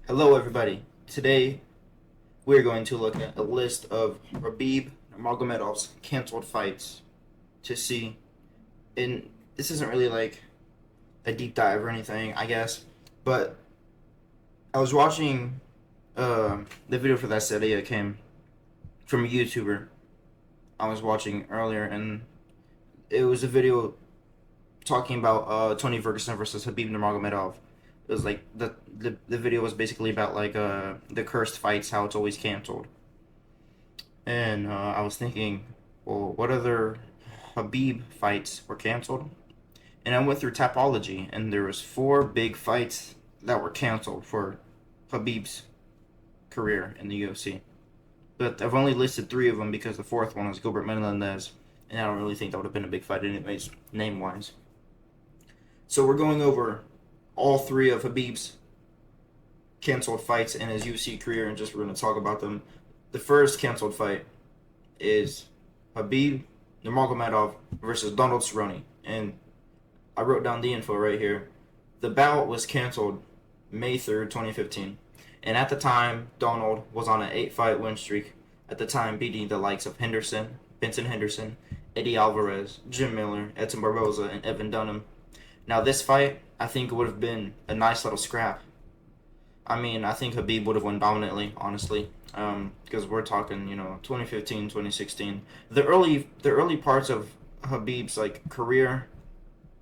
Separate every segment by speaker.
Speaker 1: Hello, everybody. Today, we're going to look at a list of Khabib Nurmagomedov's canceled fights to see. And this isn't really like a deep dive or anything, I guess, but I was watching the video for that study that came from a YouTuber I was watching earlier, and it was a video talking about Tony Ferguson versus Khabib Nurmagomedov. It was like the video was basically about like the cursed fights, how it's always canceled. And I was thinking, well, what other Habib fights were canceled? And I went through Tapology, and there was four big fights that were canceled for Habib's career in the UFC. But I've only listed three of them because the fourth one was Gilbert Melendez, and I don't really think that would have been a big fight anyways, name-wise. So we're going over all three of Habib's canceled fights in his UFC career, and just we're going to talk about them. The first canceled fight is Khabib Nurmagomedov versus Donald Cerrone, and I wrote down the info right here. The bout was canceled May 3rd, 2015, and at the time, Donald was on an 8-fight win streak, at the time beating the likes of Benson Henderson, Eddie Alvarez, Jim Miller, Edson Barboza, and Evan Dunham. Now this fight, I think it would have been a nice little scrap. I mean, I think Khabib would have won dominantly, honestly, because we're talking, 2015, 2016, the early parts of Khabib's like career.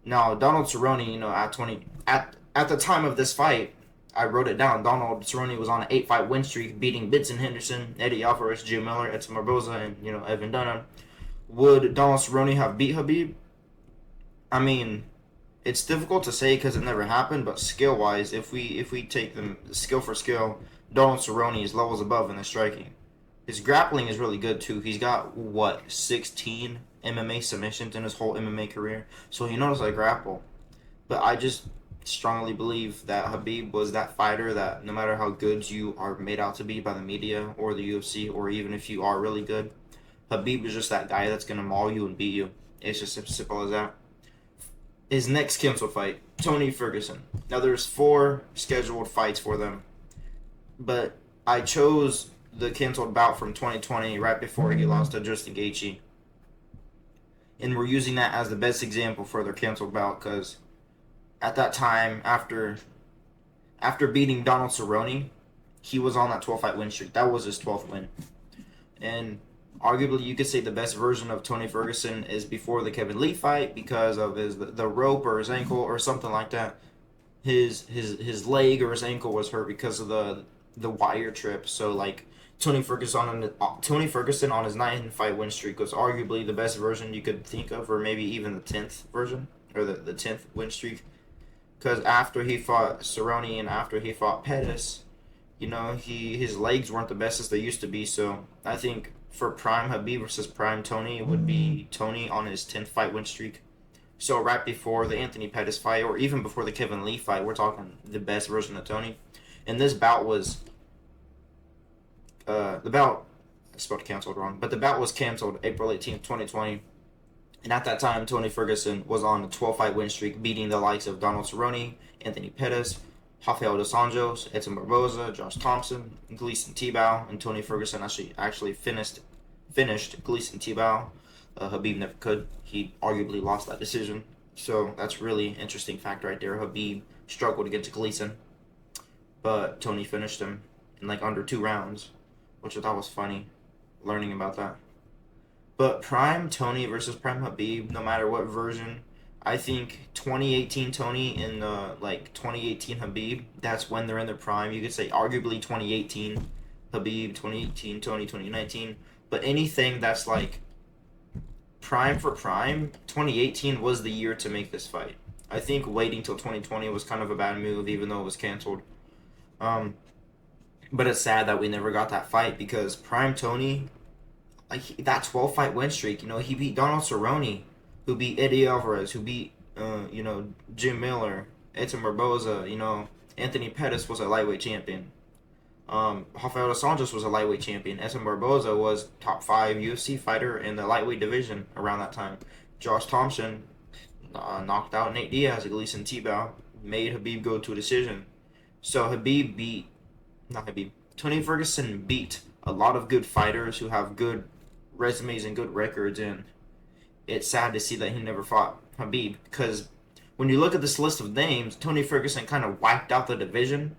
Speaker 1: Now Donald Cerrone, at the time of this fight, I wrote it down. Donald Cerrone was on an 8-fight win streak, beating Benson Henderson, Eddie Alvarez, Jim Miller, Edson Barboza, and Evan Dunham. Would Donald Cerrone have beat Khabib? I mean, it's difficult to say because it never happened, but skill-wise, if we take them skill for skill, Donald Cerrone is levels above in the striking. His grappling is really good too. He's got 16 MMA submissions in his whole MMA career, so he knows how to grapple. But I just strongly believe that Khabib was that fighter that no matter how good you are made out to be by the media or the UFC, or even if you are really good, Khabib is just that guy that's gonna maul you and beat you. It's just as simple as that. His next canceled fight, Tony Ferguson. Now there's 4 scheduled fights for them, but I chose the canceled bout from 2020 right before he lost to Justin Gaethje, and we're using that as the best example for their canceled bout because at that time, after beating Donald Cerrone, he was on that 12-fight win streak. That was his 12th win, and arguably you could say the best version of Tony Ferguson is before the Kevin Lee fight because of the rope or his ankle or something like that. His leg or his ankle was hurt because of the wire trip. So like Tony Ferguson on his 9-fight win streak was arguably the best version you could think of, or maybe even the 10th version or the 10th win streak. Because after he fought Cerrone and after he fought Pettis, his legs weren't the best as they used to be. So I think for prime Khabib versus prime Tony, it would be Tony on his 10th fight win streak. So right before the Anthony Pettis fight, or even before the Kevin Lee fight, we're talking the best version of Tony. And this bout was the bout. I spelled canceled wrong, but the bout was canceled April 18th, 2020. And at that time, Tony Ferguson was on a 12-fight win streak, beating the likes of Donald Cerrone, Anthony Pettis, Rafael dos Anjos, Edson Barboza, Josh Thompson, Gleison Tibau, and Tony Ferguson actually finished Gleison Tibau. Khabib never could. He arguably lost that decision. So that's really interesting fact right there. Khabib struggled against Gleison, but Tony finished him in like under 2 rounds, which I thought was funny, learning about that. But prime Tony versus prime Khabib, no matter what version, I think 2018 Tony and 2018 Khabib, that's when they're in their prime. You could say arguably 2018 Khabib, 2018 Tony, 2019. But anything that's like prime for prime, 2018 was the year to make this fight. I think waiting till 2020 was kind of a bad move, even though it was canceled. But it's sad that we never got that fight because prime Tony, that 12-fight win streak, he beat Donald Cerrone, who beat Eddie Alvarez, who beat, Jim Miller, Edson Barboza, Anthony Pettis was a lightweight champion. Rafael dos Anjos was a lightweight champion. Edson Barboza was top 5 UFC fighter in the lightweight division around that time. Josh Thompson knocked out Nate Diaz at Gleison Tibau, made Khabib go to a decision. So Khabib beat not Habib. Tony Ferguson beat a lot of good fighters who have good resumes and good records, and it's sad to see that he never fought Habib because when you look at this list of names, Tony Ferguson kind of wiped out the division.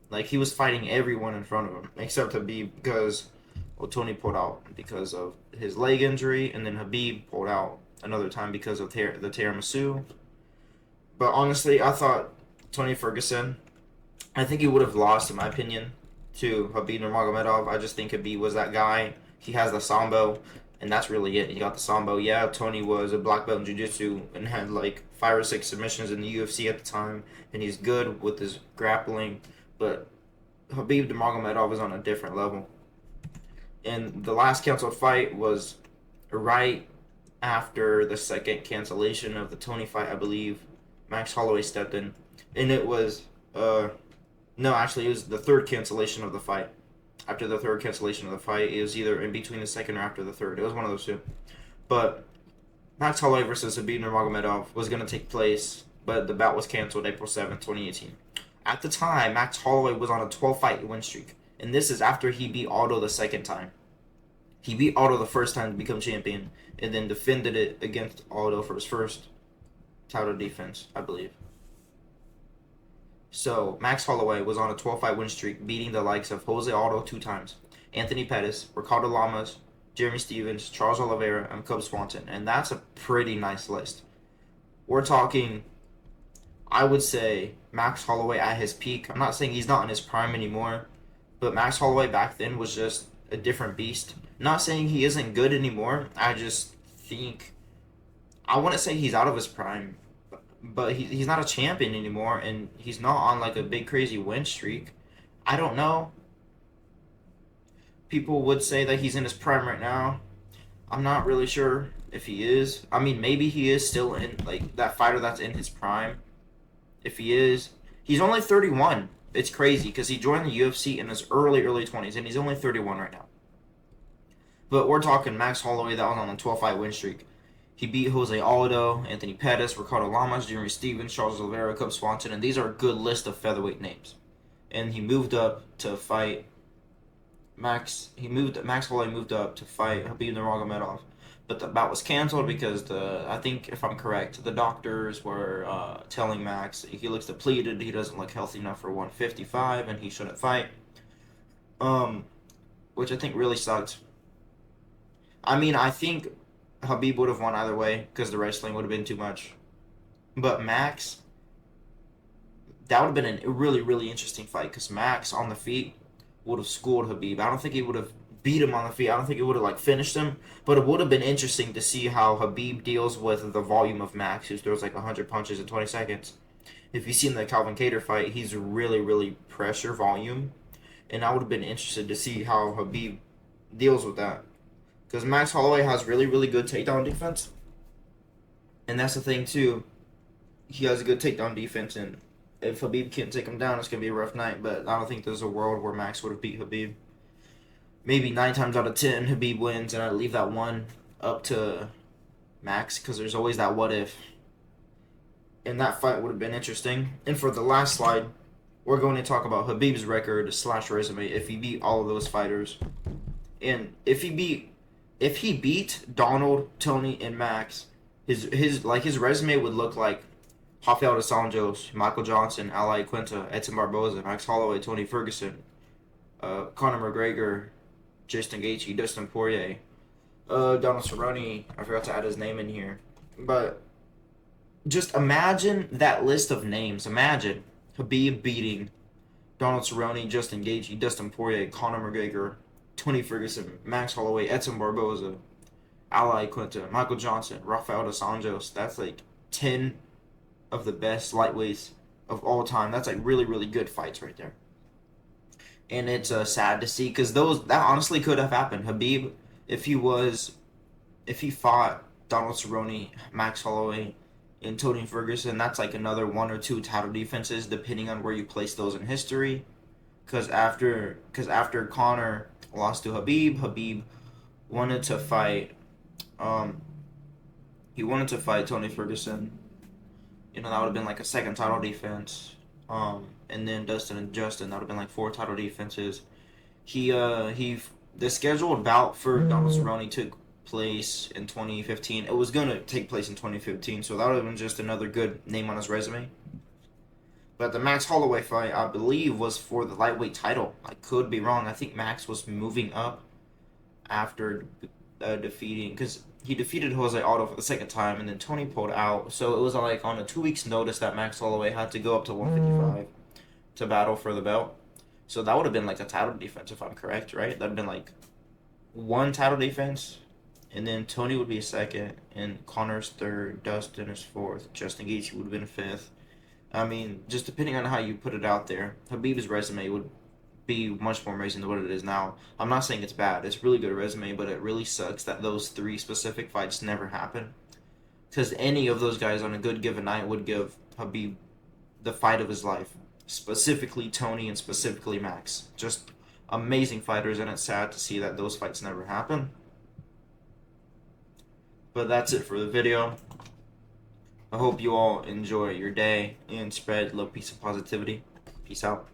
Speaker 1: Like he was fighting everyone in front of him except Habib because well, Tony pulled out because of his leg injury, and then Habib pulled out another time because of the tiramisu. But honestly, I thought Tony Ferguson, I think he would have lost, in my opinion, to Khabib Nurmagomedov. I just think Khabib was that guy. He has the sambo, and that's really it. He got the sambo. Yeah, Tony was a black belt in jiu-jitsu and had like 5 or 6 submissions in the UFC at the time, and he's good with his grappling. But Khabib Nurmagomedov was on a different level. And the last canceled fight was right after the second cancellation of the Tony fight, I believe. Max Holloway stepped in, and it was no, actually, it was the third cancellation of the fight. After the third cancellation of the fight, it was either in between the second or after the third. It was one of those two. But Max Holloway versus Khabib Nurmagomedov was going to take place, but the bout was canceled April 7th, 2018. At the time, Max Holloway was on a 12-fight win streak, and this is after he beat Aldo the second time. He beat Aldo the first time to become champion, and then defended it against Aldo for his first title defense, I believe. So Max Holloway was on a 12-fight win streak, beating the likes of Jose Aldo 2 times, Anthony Pettis, Ricardo Lamas, Jeremy Stevens, Charles Oliveira, and Cub Swanson, and that's a pretty nice list. We're talking, I would say, Max Holloway at his peak. I'm not saying he's not in his prime anymore, but Max Holloway back then was just a different beast. Not saying he isn't good anymore. I just think, I wouldn't say he's out of his prime, but he's not a champion anymore, and he's not on like a big crazy win streak. I don't know. People would say that he's in his prime right now. I'm not really sure if he is. I mean, maybe he is still in like that fighter that's in his prime. If he is, he's only 31. It's crazy because he joined the UFC in his early 20s, and he's only 31 right now. But we're talking Max Holloway that was on a 12-fight win streak. He beat Jose Aldo, Anthony Pettis, Ricardo Lamas, Jeremy Stevens, Charles Oliveira, Cub Swanson, and these are a good list of featherweight names. And he moved up to fight Max Holloway moved up to fight Khabib Nurmagomedov, but the bout was canceled because I think if I'm correct, the doctors were telling Max he looks depleted, he doesn't look healthy enough for 155, and he shouldn't fight. Which I think really sucked. I mean, I think Khabib would have won either way because the wrestling would have been too much, but Max, that would have been a really interesting fight because Max on the feet would have schooled Khabib. I don't think he would have beat him on the feet. I don't think he would have like finished him, but it would have been interesting to see how Khabib deals with the volume of Max, who throws like 100 punches in 20 seconds. If you've seen the Calvin Kattar fight, he's really pressure volume, and I would have been interested to see how Khabib deals with that, because Max Holloway has really good takedown defense, and that's the thing too. He has a good takedown defense, and if Khabib can't take him down, it's going to be a rough night. But I don't think there's a world where Max would have beat Khabib. Maybe 9 times out of 10, Khabib wins, and I leave that one up to Max because there's always that what if. And that fight would have been interesting. And for the last slide, we're going to talk about Khabib's record / resume if he beat all of those fighters. And if he beat Donald, Tony, and Max, his resume would look like Rafael dos Anjos, Michael Johnson, Ali Quinta, Edson Barboza, Max Holloway, Tony Ferguson, Conor McGregor, Justin Gaethje, Dustin Poirier, Donald Cerrone. I forgot to add his name in here. But just imagine that list of names. Imagine Khabib beating Donald Cerrone, Justin Gaethje, Dustin Poirier, Conor McGregor, Tony Ferguson, Max Holloway, Edson Barboza, Ali Quinta, Michael Johnson, Rafael dos Anjos. That's like 10 of the best lightweights of all time. That's like really good fights right there. And it's sad to see because that honestly could have happened. Khabib, if he fought Donald Cerrone, Max Holloway, and Tony Ferguson, that's like another 1 or 2 title defenses depending on where you place those in history. Because after Conor lost to Khabib wanted to fight Tony Ferguson. You know, that would have been like a second title defense. And and then Dustin and Justin. That would have been like 4 title defenses. The scheduled bout for Donald Cerrone took place in 2015. It was gonna take place in 2015, so that would have been just another good name on his resume. But the Max Holloway fight, I believe, was for the lightweight title. I could be wrong. I think Max was moving up after defeating, because he defeated Jose Aldo for the second time, and then Tony pulled out. So it was like on a 2 weeks notice that Max Holloway had to go up to 155 to battle for the belt. So that would have been like a title defense, if I'm correct, right? That would have been like 1 title defense, and then Tony would be a second, and Connor's third, Dustin is fourth, Justin Gaethje would have been a fifth. I mean, just depending on how you put it out there, Khabib's resume would be much more amazing than what it is now. I'm not saying it's bad. It's a really good resume, but it really sucks that those 3 specific fights never happen. Because any of those guys on a good given night would give Khabib the fight of his life. Specifically Tony and specifically Max. Just amazing fighters, and it's sad to see that those fights never happen. But that's it for the video. I hope you all enjoy your day and spread love, peace, and positivity. Peace out.